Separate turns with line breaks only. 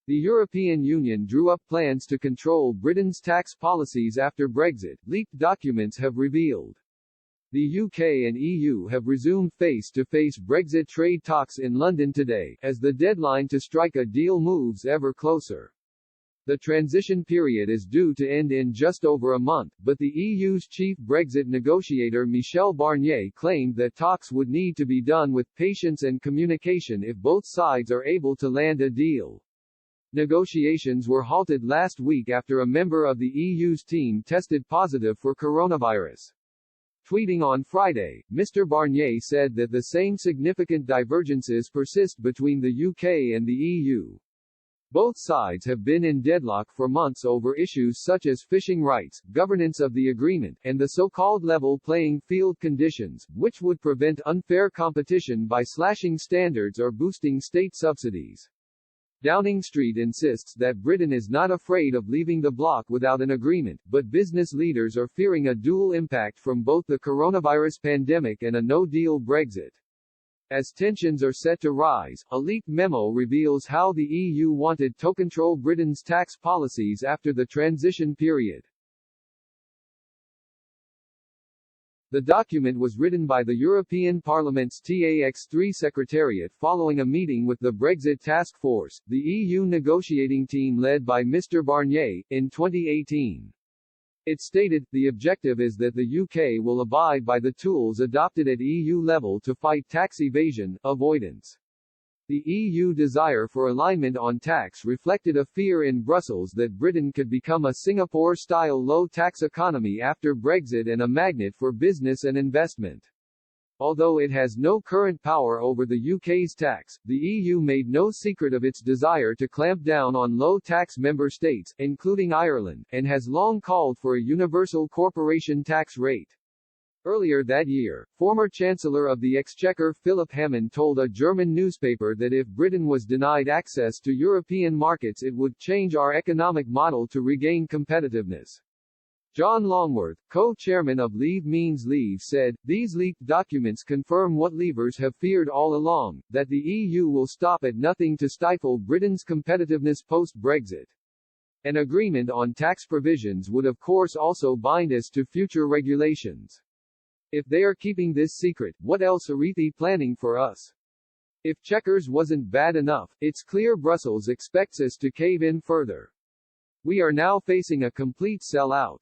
The European Union drew up plans to control Britain's tax policies after Brexit, leaked documents have revealed. The UK and EU have resumed face-to-face Brexit trade talks in London today, as the deadline to strike a deal moves ever closer. The transition period is due to end in just over a month, but the EU's chief Brexit negotiator Michel Barnier claimed that talks would need to be done with patience and communication if both sides are able to land a deal. Negotiations were halted last week after a member of the EU's team tested positive for coronavirus. Tweeting on Friday, Mr. Barnier said that the same significant divergences persist between the UK and the EU. Both sides have been in deadlock for months over issues such as fishing rights, governance of the agreement, and the so-called level playing field conditions, which would prevent unfair competition by slashing standards or boosting state subsidies. Downing Street insists that Britain is not afraid of leaving the bloc without an agreement, but business leaders are fearing a dual impact from both the coronavirus pandemic and a no-deal Brexit. As tensions are set to rise, a leaked memo reveals how the EU wanted to control Britain's tax policies after the transition period. The document was written by the European Parliament's TAX3 Secretariat following a meeting with the Brexit Task Force, the EU negotiating team led by Mr. Barnier, in 2018. It stated, the objective is that the UK will abide by the tools adopted at EU level to fight tax evasion, avoidance. The EU desire for alignment on tax reflected a fear in Brussels that Britain could become a Singapore-style low-tax economy after Brexit and a magnet for business and investment. Although it has no current power over the UK's tax, the EU made no secret of its desire to clamp down on low-tax member states, including Ireland, and has long called for a universal corporation tax rate. Earlier that year, former Chancellor of the Exchequer Philip Hammond told a German newspaper that if Britain was denied access to European markets it would change our economic model to regain competitiveness. John Longworth, co-chairman of Leave Means Leave said, these leaked documents confirm what Leavers have feared all along, that the EU will stop at nothing to stifle Britain's competitiveness post-Brexit. An agreement on tax provisions would of course also bind us to future regulations. If they are keeping this secret, what else are they planning for us? If Chequers wasn't bad enough, it's clear Brussels expects us to cave in further. We are now facing a complete sellout.